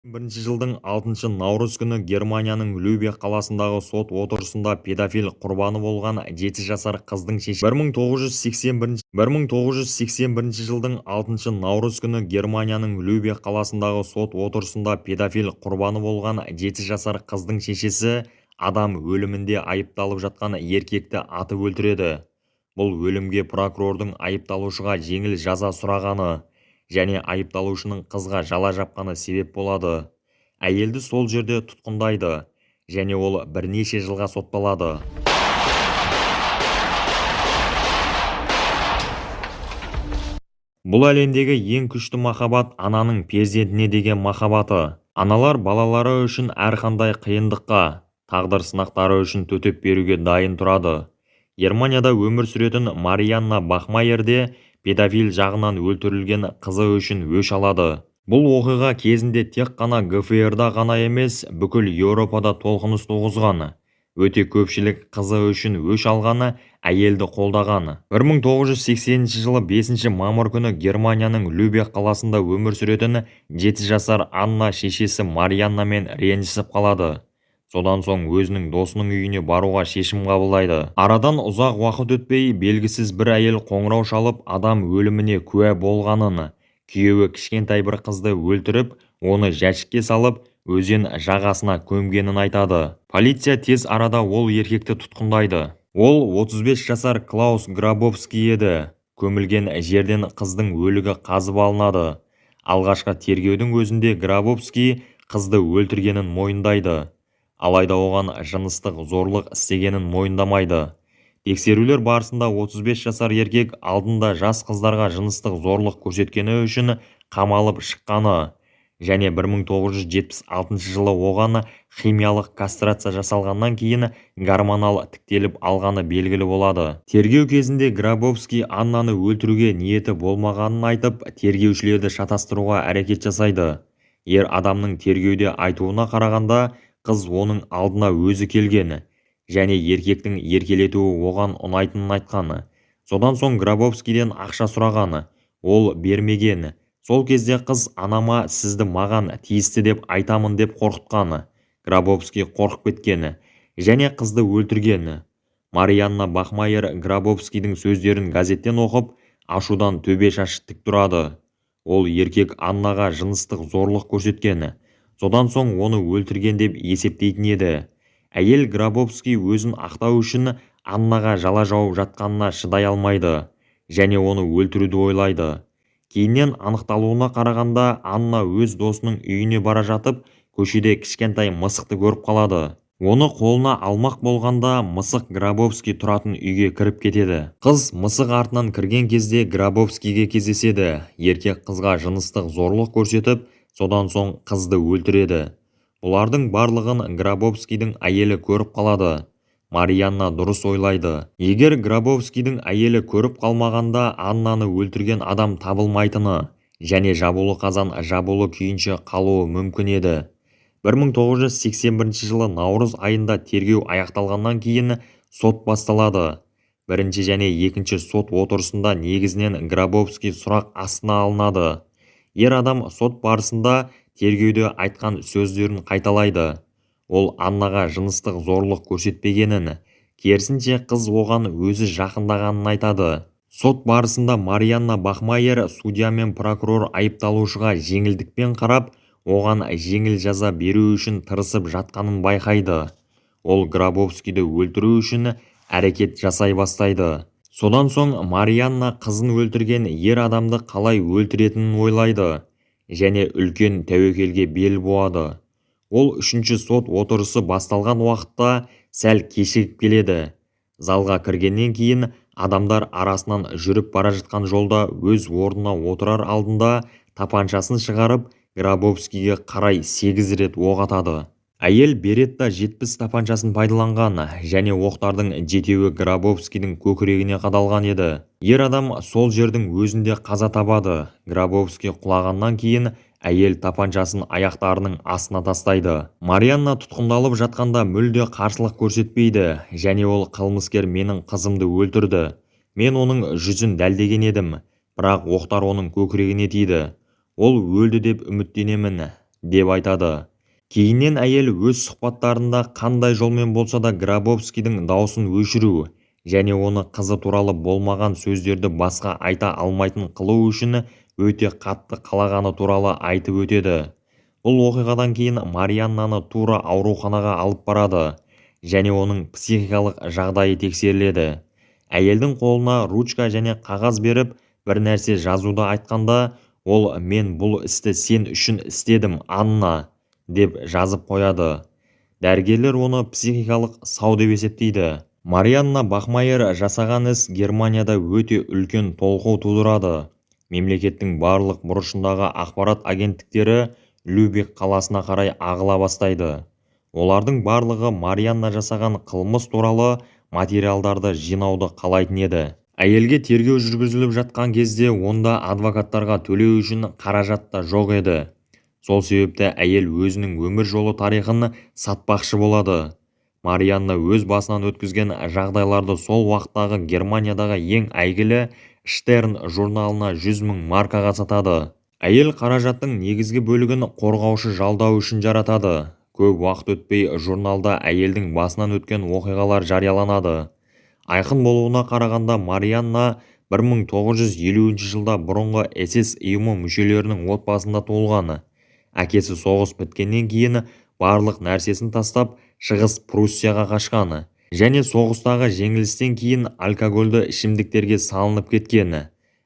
жылдың 6 наурыз күні Германияның Любек қаласындағы сот отырысында педофил құрбаны болған 7 жасар қыздың шешесі 1981 жылдың 6 наурыз күні Германияның Любек қаласындағы сот отырысында педофил құрбаны болған 7 жасар қыздың шешесі адам өлімінде айыпталып жатқан еркекті атып өлтіреді. Бұл өлімге прокурордың айыпталушыға жеңіл жаза сұрағаны және айыпталушының қызға жала жапқаны себеп болады. Әйелді сол жерде тұтқындайды және ол бірнеше жылға сотталады. Бұл әлемдегі ең күшті махаббат ананың перзентіне деген махаббаты. Аналар балалары үшін әрқандай қиындыққа, тағдыр сынақтары үшін төтеп беруге дайын тұрады. Германияда өмір сүретін Марианна Бахмайерде педофил жағынан өлтірілген қызы үшін өш алады. Бұл оқиға кезінде тек қана ГФР-да ғана емес, бүкіл Еуропада толқыныс туғызған. Өте көпшілік қызы үшін өш алғаны, әйелді қолдаған. 1980 жылы 5 мамыр күні Германияның Любек қаласында өмір сүретін 7 жасар Анна шешесі Марианнамен ренжісіп қалады. Содан соң өзінің досының үйіне баруға шешім қабылдайды. Арадан ұзақ уақыт өтпей, белгісіз бір әйел қоңырау шалып, адам өліміне куә болғанын, күйеуі кішкентай бір қызды өлтіріп, оны жәшікке салып, өзен жағасына көмгенін айтады. Полиция тез арада ол еркекті тұтқындайды. Ол 35 жасар Клаус Грабовский еді. Көмілген жерден қыздың өлігі қазып алынады. Алғашқы тергеудің өзінде Грабовский қызды өлтіргенін мойындайды. Алайда оған жыныстық зорлық істегенін мойындамайды. Тексерулер барысында 35 жасар еркек алдында жас қыздарға жыныстық зорлық көрсеткені үшін қамалып шыққаны және 1976 жылы оған химиялық кастрация жасалғаннан кейін гормонал тіктеліп алғаны белгілі болады. Тергеу кезінде Грабовский Аннаны өлтіруге ниеті болмағанын айтып, тергеушілерді шатастыруға әрекет жасайды. Ер адамның тергеуде айтуына қарағанда, қыз оның алдына өзі келген және еркектің еркелетуі оған ұнайтынын айтқан. Содан соң Грабовскийден ақша сұраған. Ол бермеген. Сол кезде қыз анама сізді маған тиісті деп айтамын деп қорқытқан. Грабовский қорқып кеткен және қызды өлтірген. Марианна Бахмайер Грабовскийдің сөздерін газеттен оқып, ашудан төбе шашы тік тұрады. Ол еркек Аннаға жыныстық зорлық көрсеткен. Содан соң оны өлтірген деп есептейтін еді. Әйел Грабовский өзін ақтау үшін Аннаға жала жауып жатқанына шыдай алмайды және оны өлтіруді ойлайды. Кейіннен анықталуына қарағанда, Анна өз досының үйіне бара жатып, көшеде кішкентай мысықты көріп қалады. Оны қолына алмақ болғанда, мысық Грабовский тұратын үйге кіріп кетеді. Қыз мысық артынан кірген кезде Грабовскийге кездеседі. Еркек қызға жыныстық зорлық көрсетіп, содан соң қызды өлтіреді. Бұлардың барлығын Грабовскийдің әйелі көріп қалады. Марианна дұрыс ойлайды. Егер Грабовскийдің әйелі көріп қалмағанда, Аннаны өлтірген адам табылмайтыны және жабулы қазан жабулы күйінше қалуы мүмкін еді. 1981 жылы наурыз айында тергеу аяқталғаннан кейін сот басталады. Бірінші және екінші сот отырысында негізінен Грабовский сұрақ астына алынады. Ер адам сот барысында тергеуде айтқан сөздерін қайталайды. Ол Аннаға жыныстық зорлық көрсетпегенін, керісінше қыз оған өзі жақындағанын айтады. Сот барысында Марианна Бахмайер судья мен прокурор айыпталушыға жеңілдікпен қарап, оған жеңіл жаза беру үшін тырысып жатқанын байқайды. Ол Грабовскийді өлтіру үшін әрекет жасай бастайды. Содан соң Марианна қызын өлтірген ер адамды қалай өлтіретінін ойлайды және үлкен тәуекелге бел буады. Ол үшінші сот отырысы басталған уақытта сәл кешігіп келеді. Залға кіргеннен кейін адамдар арасынан жүріп бара жатқан жолда өз орнына отырар алдында тапаншасын шығарып, Грабовскийге қарай 8 рет оқ атады. Әйел Беретта 70 тапаншасын пайдаланған және оқтардың 7-еуі Грабовскийдің көкірегіне қадалған еді. Ер адам сол жердің өзінде қаза табады. Грабовский құлағаннан кейін әйел тапаншасын аяқтарының астына тастайды. Марианна тұтқындалып жатқанда мүлде қарсылық көрсетпейді және ол қылмыскер менің қызымды өлтірді. Мен оның жүзін дәлдеген едім, бірақ оқтар оның көкірегіне тиді. Ол өлді деп үміттенемін. деп айтады. Кейіннен әйел өз сұхбаттарында қандай жолмен болса да Гробовскийдің даусын өшіру және оны қызы туралы болмаған сөздерді басқа айта алмайтын қылу үшін өте қатты қалағаны туралы айтып өтеді. Бұл оқиғадан кейін Марианнаны тура ауруханаға алып барады және оның психикалық жағдайы тексеріледі. Әйелдің қолына ручка және қағаз беріп, бір нәрсе жазуды айтқанда, ол «Мен бұл істі сен үшін істедім, Анна» деп жазып қояды. Дәрігерлер оны психикалық сау деп есептейді. Марианна Бахмайер жасаған іс Германияда өте үлкен толқу тудырады. Мемлекеттің барлық бұрышындағы ақпарат агенттіктері Любек қаласына қарай ағыла бастайды. Олардың барлығы Марианна жасаған қылмыс туралы материалдарды жинауды қалайтын еді. Әйелге тергеу жүргізіліп жатқан кезде онда адвокаттарға төлеу үшін қаражат та жоқ еді. Сол себепті әйел өзінің өмір жолы тарихын сатпақшы болады. Марианна өз басынан өткізген жағдайларды сол уақыттағы Германиядағы ең әйгілі Штерн журналына 100.000 маркаға сатады. Әйел қаражаттың негізгі бөлігін қорғаушы жалдау үшін жаратады. Көп уақыт өтпей журналда әйелдің басынан өткен оқиғалар жарияланады. Айқын болуына қарағанда Марианна 1950 жылда бұрынғы СС ұйымы мүшелерінің отбасында туылған. Әкесі соғыс біткеннен кейін барлық нәрсесін тастап Шығыс Пруссияға қашқан және соғыстағы жеңілістен кейін алкогольді ішімдіктерге салынып кеткен.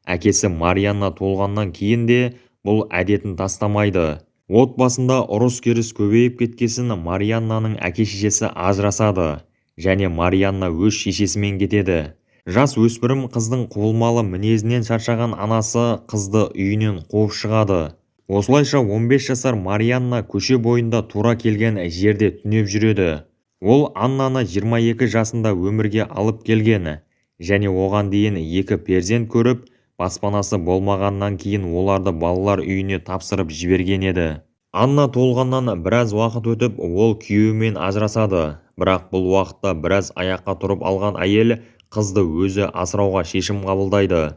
Әкесі Марианна туылғаннан кейін де бұл әдетін тастамайды. Отбасында ұрыс-керіс көбейіп кеткесін Марианнаның әке-шешесі ажырасады және Марианна өз шешесімен кетеді. Жас өспірім қыздың құбылмалы мінезінен шаршаған анасы қызды үйінен қуып шығады. Осылайша 15 жасар Марианна көше бойында тура келген жерде түнеп жүреді. Ол Аннаны 22 жасында өмірге алып келген және оған дейін 2 перзент көріп, баспанасы болмағаннан кейін оларды балалар үйіне тапсырып жіберген еді. Анна толғаннан біраз уақыт өтіп, ол күйеуімен ажырасады. Бірақ бұл уақытта біраз аяққа тұрып алған әйел қызды өзі асырауға шешім қабылдайды.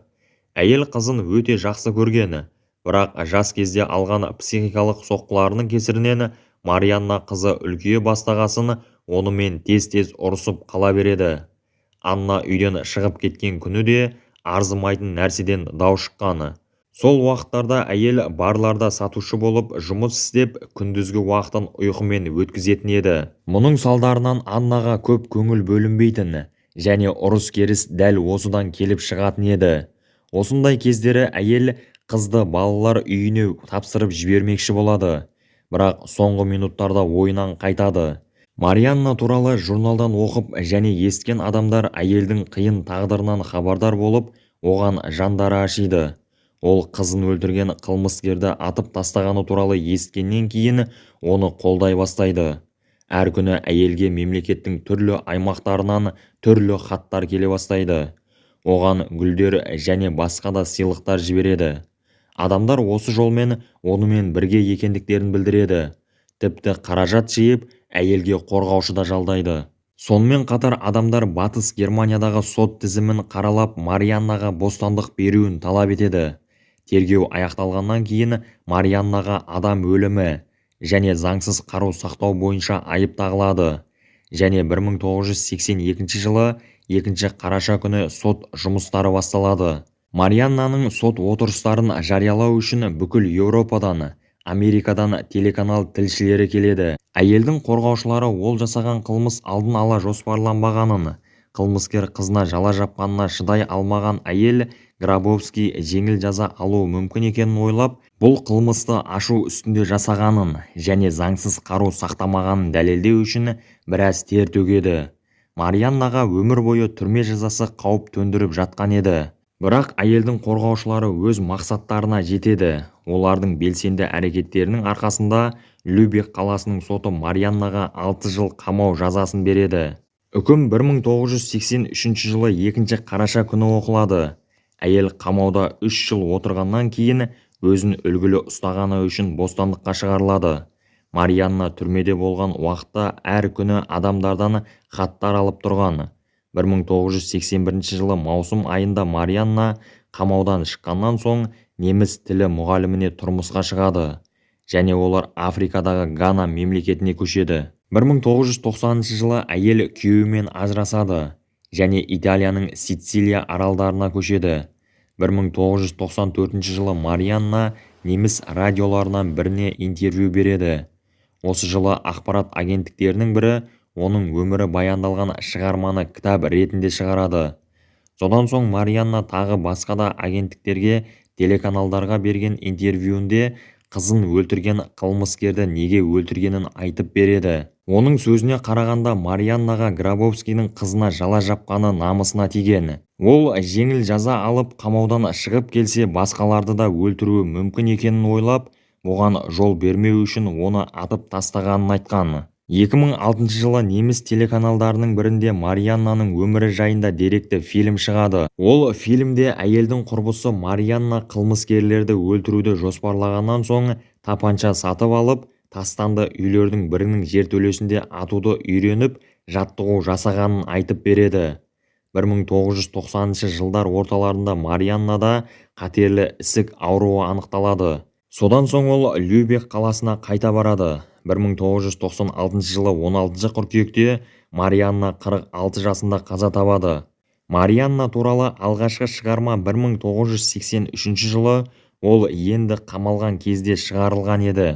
Әйел қызын өте жақсы көрген, бірақ жас кезде алған психикалық соққыларының кесірінен Марианна қызы үлкейе бастағасын онымен тез-тез ұрысып қала береді. Анна үйден шығып кеткен күні де арзымайтын нәрседен дау шыққаны. Сол уақыттарда әйел барларда сатушы болып жұмыс істеп, күндізгі уақытын ұйқымен өткізетін еді. Мұның салдарынан Аннаға көп көңіл бөлінбейтін және ұрыс-керіс дәл осыдан келіп шығатын еді. Осындай кездері әйел қызды балалар үйіне тапсырып жібермекші болады. Бірақ соңғы минуттарда ойынан қайтады. Марианна туралы журналдан оқып және естіген адамдар әйелдің қиын тағдырынан хабардар болып, оған жандары ашиды. Ол қызын өлтірген қылмыскерді атып тастағаны туралы естігеннен кейін оны қолдай бастайды. Әр күні әйелге мемлекеттің түрлі аймақтарынан түрлі хаттар келе бастайды. Оған гүлдер және басқа да сыйлықтар жібереді. Адамдар осы жолмен онымен бірге екендіктерін білдіреді. Тіпті қаражат жиып, әйелге қорғаушы да жалдайды. Сонымен қатар адамдар Батыс Германиядағы сот тізімін қаралап Марианнаға бостандық беруін талап етеді. Тергеу аяқталғаннан кейін Марианнаға адам өлімі және заңсыз қару сақтау бойынша айып тағылады. Және 1982 жылы 2 қараша күні сот жұмыстары басталады. Марианнаның сот отырыстарын жариялау үшін бүкіл Еуропадан, Америкадан телеканал тілшілері келеді. Әйелдің қорғаушылары ол жасаған қылмыс алдын ала жоспарланбағанын, қылмыскер қызына жала жапқанына шыдай алмаған әйел Гробовский жеңіл жаза алуы мүмкін екенін ойлап, бұл қылмысты ашу үстінде жасағанын және заңсыз қару сақтамағанын дәлелдеу үшін біраз тер төгеді. Марианнаға өмір бойы түрме жазасы қауіп төндіріп жатқан еді. Бірақ әйелдің қорғаушылары өз мақсаттарына жетеді. Олардың белсенді әрекеттерінің арқасында Любек қаласының соты Марианнаға 6 жыл қамау жазасын береді. Үкім 1983 жылы 2 қараша күні оқылады. Әйел қамауда 3 жыл отырғаннан кейін өзін үлгілі ұстағаны үшін бостандыққа шығарылады. Марианна түрмеде болған уақытта әр күні адамдардан хаттар алып тұрған. 1981 жылы маусым айында Марианна қамаудан шыққаннан соң неміс тілі мұғаліміне тұрмысқа шығады. және олар Африкадағы Гана мемлекетіне көшеді. 1990 жылы әйел күйеуімен ажырасады және Италияның Сицилия аралдарына көшеді. 1994 жылы Марианна неміс радиоларынан біріне интервью береді. Осы жылы ақпарат агенттіктерінің бірі оның өмірі баяндалған шығарманы кітап ретінде шығарады. Содан соң Марианна тағы басқа да агенттіктерге, телеканалдарға берген интервьюінде қызын өлтірген қылмыскерді неге өлтіргенін айтып береді. Оның сөзіне қарағанда Марианнаға Гробовскийдің қызына жала жапқаны намысына тиген. Ол жеңіл жаза алып қамаудан шығып келсе басқаларды да өлтіруі мүмкін екенін ойлап, оған жол бермеу үшін оны атып тастағанын айтқан. 2006 жылы неміс телеканалдарының бірінде Марианнаның өмірі жайында деректі фильм шығады. Ол фильмде әйелдің құрбысы Марианна қылмыскерлерді өлтіруді жоспарлағаннан соң тапанша сатып алып, тастанды үйлердің бірінің жертөлесінде атуды үйреніп, жаттығу жасағанын айтып береді. 1990 жылдар орталарында Марианнада қатерлі ісік ауруы анықталады. Содан соң ол Любек қаласына қайта барады. 1996 жылы 16 қыркүйекте Марианна 46 жасында қаза табады. Марианна туралы алғашқы шығарма 1983 жылы ол енді қамалған кезде шығарылған еді.